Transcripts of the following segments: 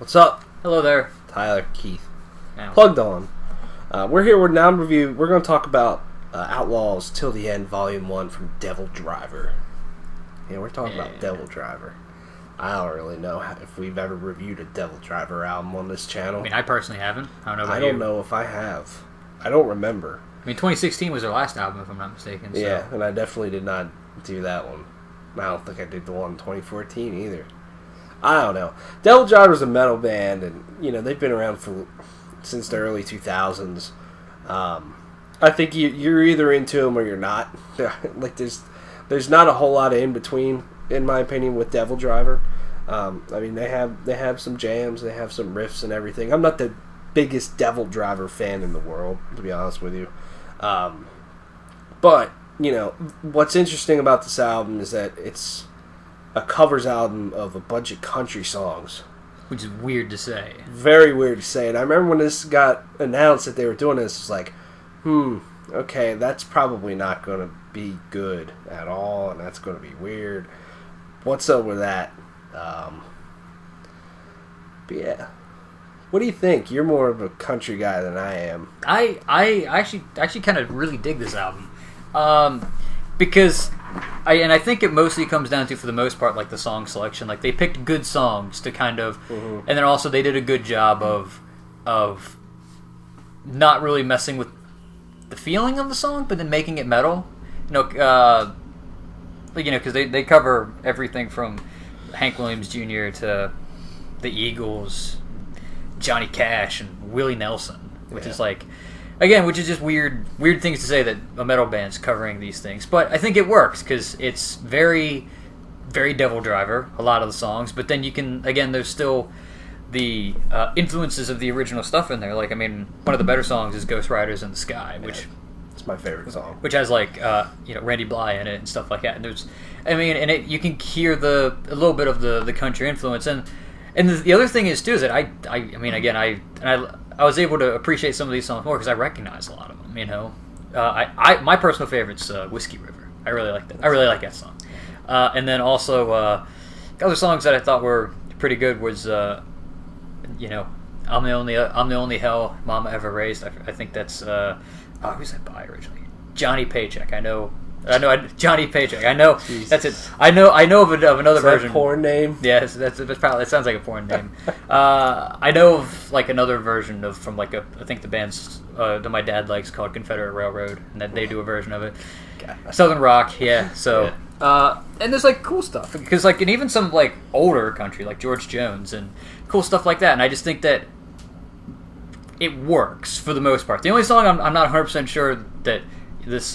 What's up? Hello there. Tyler, Keith. Now. Plugged on. We're here with Noun Review. We're going to talk about Outlaws Till the End, Volume 1 from Devildriver. Yeah, we're talking about Devildriver. I don't really know if we've ever reviewed a Devildriver album on this channel. I mean, I personally haven't. I don't know about I don't know if I have. I don't remember. I mean, 2016 was their last album, if I'm not mistaken. So. Yeah, and I definitely did not do that one. I don't think I did the one in 2014 either. I don't know. Devildriver's a metal band, and they've been around since the early 2000s. I think you're either into them or you're not. Like there's not a whole lot of in between, in my opinion, with Devildriver. I mean, they have some jams, they have some riffs and everything. I'm not the biggest Devildriver fan in the world, to be honest with you. But what's interesting about this album is that it's a covers album of a bunch of country songs. Which is weird to say. Very weird to say. And I remember when this got announced that they were doing this, it's like, okay, that's probably not going to be good at all, and that's going to be weird. What's up with that? But yeah. What do you think? You're more of a country guy than I am. I actually kind of really dig this album. Because I think it mostly comes down to, for the most part, like the song selection. Like they picked good songs to kind of, and then also they did a good job of not really messing with the feeling of the song, but then making it metal. Because they cover everything from Hank Williams Jr. to the Eagles, Johnny Cash, and Willie Nelson, which is like. Again, which is just weird things to say that a metal band's covering these things. But I think it works because it's very, very Devildriver, a lot of the songs. But then you can, again, there's still the influences of the original stuff in there. Like, I mean, one of the better songs is Ghost Riders in the Sky, which... It's my favorite song. Which has, like, Randy Bly in it and stuff like that. And you can hear a little bit of the country influence. And the other thing is, too, is that I was able to appreciate some of these songs more because I recognize a lot of them. My personal favorite's Whiskey River. I really like that. I really like that song. And then also other songs that I thought were pretty good was I'm the only hell Mama ever raised. I think that's who's that by originally? Johnny Paycheck. I know Johnny Paycheck. I know. Jeez. That's it. I know of another version. Is that a porn name? Yes, that's probably. It sounds like a porn name. I know of like another version from like I think the band's that my dad likes called Confederate Railroad, and that they do a version of it. God. Southern rock, yeah. So and there's like cool stuff because like and even some like older country like George Jones and cool stuff like that, and I just think that it works for the most part. The only song I'm not 100% sure that this.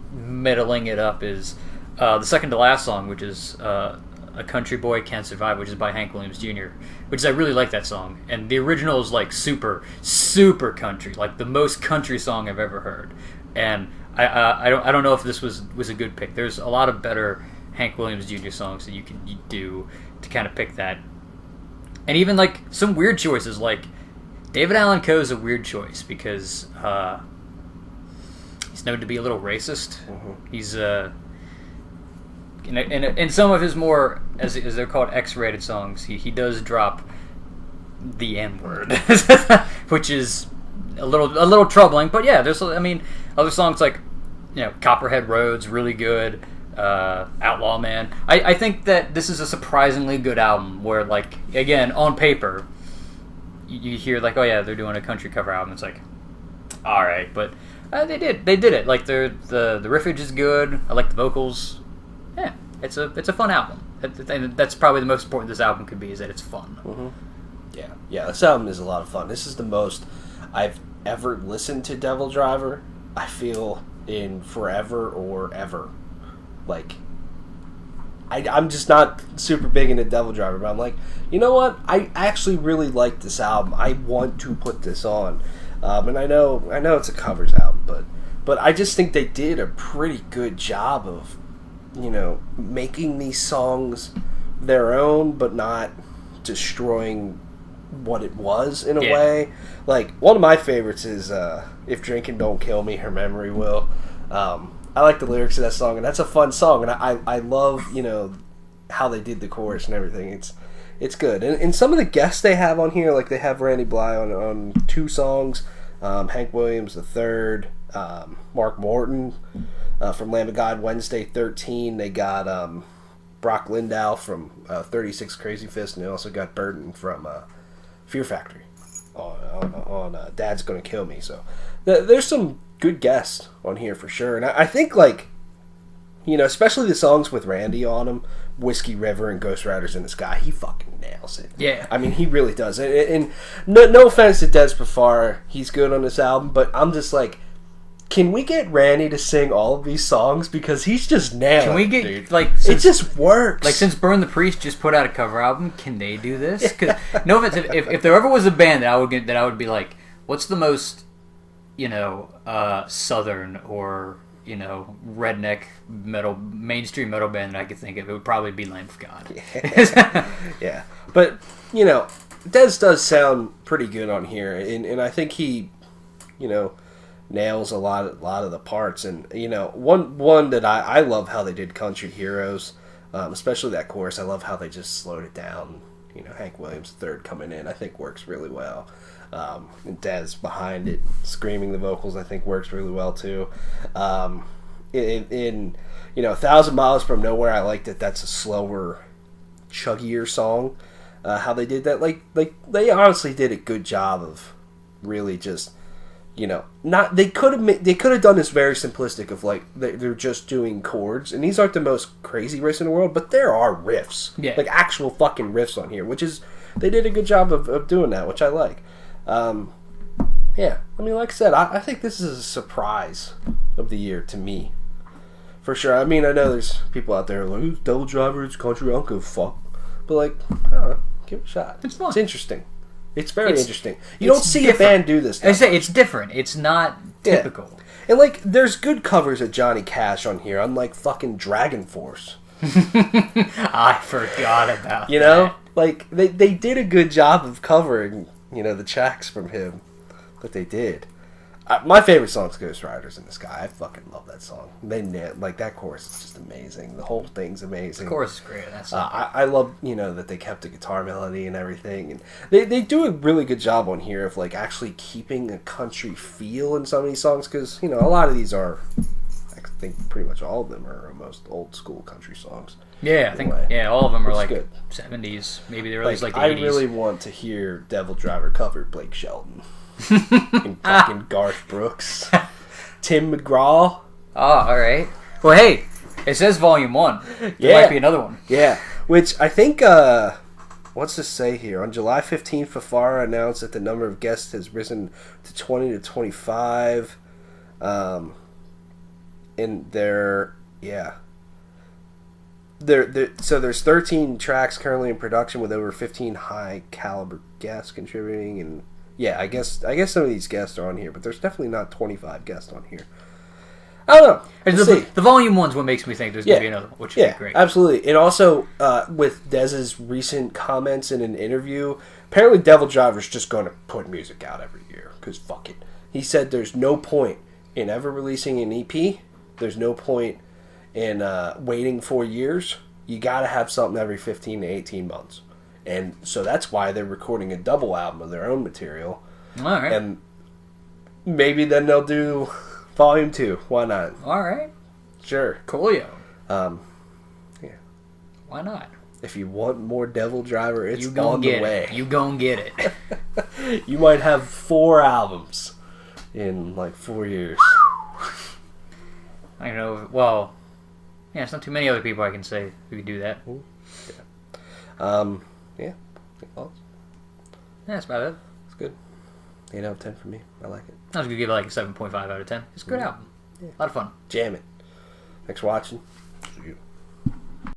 Middling it up is the second to last song, which is A Country Boy Can't Survive, which is by Hank Williams Jr., which I really like that song. And the original is like super, super country, like the most country song I've ever heard. And I don't know if this was a good pick. There's a lot of better Hank Williams Jr. songs that you do to kind of pick that. And even like some weird choices, like David Allan Coe is a weird choice because he's known to be a little racist. He's in some of his more as they're called X-rated songs, he does drop the N-word, which is a little troubling. But yeah, there's other songs like Copperhead Road's really good. Outlaw Man. I think that this is a surprisingly good album. Where like again on paper, you hear like they're doing a country cover album. It's like all right, but. They did it. Like the riffage is good. I like the vocals. Yeah, it's a fun album. That's probably the most important this album could be is that it's fun. Yeah. This album is a lot of fun. This is the most I've ever listened to Devildriver. I feel in forever or ever. Like I'm just not super big into Devildriver, but I'm like, you know what? I actually really like this album. I want to put this on. And I know it's a covers album, but I just think they did a pretty good job of, making these songs their own, but not destroying what it was in a way. Like one of my favorites is "If Drinking Don't Kill Me, Her Memory Will." I like the lyrics of that song, and that's a fun song, and I love how they did the chorus and everything. It's good. And some of the guests they have on here, like they have Randy Bly on 2 songs, Hank Williams the third, Mark Morton from Lamb of God, Wednesday 13. They got Brock Lindow from 36 Crazy Fist, and they also got Burton from Fear Factory on Dad's Gonna Kill Me. So there's some good guests on here for sure. And I think, like, you know, especially the songs with Randy on them, Whiskey River and Ghost Riders in the Sky, he fucking nails it. Yeah. I mean, he really does. And no offense to Des Pafar, he's good on this album, but I'm just like, can we get Randy to sing all of these songs? Because he's just nailing it. Can we get, dude. like... It just works. Like, since Burn the Priest just put out a cover album, can they do this? Cause, no offense, if there ever was a band that I would be like, what's the most, you know, southern or, you know, redneck metal, mainstream metal band that I could think of, it would probably be Lamb of God. Yeah. Yeah. But, you know, Des does sound pretty good on here, and I think he, you know, nails a lot of the parts. And, you know, one that I love how they did Country Heroes, especially that chorus. I love how they just slowed it down. You know, Hank Williams III coming in, I think works really well. And Des behind it, screaming the vocals, I think works really well too. In you know, 1,000 Miles from Nowhere, I like that that's a slower, chuggier song. How they did that, like they honestly did a good job of really just, you know, not they could have done this very simplistic of like they're just doing chords, and these aren't the most crazy riffs in the world, but there are riffs, like actual fucking riffs on here, which is they did a good job of doing that, which I like. Yeah, I mean, like I said, I think this is a surprise of the year to me, for sure. I mean, I know there's people out there like, who's Devildriver? It's country, I don't give a fuck, but like, I don't know, give it a shot. It's fun. It's interesting. It's very interesting. You don't see different. A band do this. I say it's different. It's not typical. Yeah. And like, there's good covers of Johnny Cash on here, unlike fucking Dragon Force. I forgot about you know, like they did a good job of covering, you know, the tracks from him that they did. My favorite song is Ghost Riders in the Sky. I fucking love that song. Like, that chorus is just amazing. The whole thing's amazing. The chorus is great. That's I love, you know, that they kept the guitar melody and everything, and they do a really good job on here of like actually keeping a country feel in some of these songs, because, you know, a lot of these are, I think pretty much all of them are almost old school country songs. Yeah, I think all of them are like good. 70s, maybe they released like the I 80s. really want to hear Devildriver cover Blake Shelton. And fucking Garth Brooks, Tim McGraw. Oh, all right. Well, hey, it says Volume 1. There might be another one. Yeah, which I think. What's this say here? On July 15th, Fafara announced that the number of guests has risen to 20 to 25. And so there's 13 tracks currently in production with over 15 high caliber guests contributing, and yeah, I guess some of these guests are on here, but there's definitely not 25 guests on here. I don't know. The Volume 1's what makes me think there's going to be another one, which would be great. Absolutely. And also, with Dez's recent comments in an interview, apparently Devildriver's just going to put music out every year, because fuck it. He said there's no point in ever releasing an EP. There's no point in waiting 4 years. You got to have something every 15 to 18 months. And so that's why they're recording a double album of their own material. All right. And maybe then they'll do Volume 2. Why not? All right. Sure. Coolio. Yeah. Why not? If you want more Devildriver, it's on the way. You gon' get it. You might have 4 albums in like 4 years. I know. Well, yeah, it's not too many other people I can say who could do that. Yeah. Yeah. Yeah, that's about it. It's good. 8 out of 10 for me. I like it. I was going to give it like a 7.5 out of 10. It's a good album. Yeah. A lot of fun. Jam it. Thanks for watching. See you.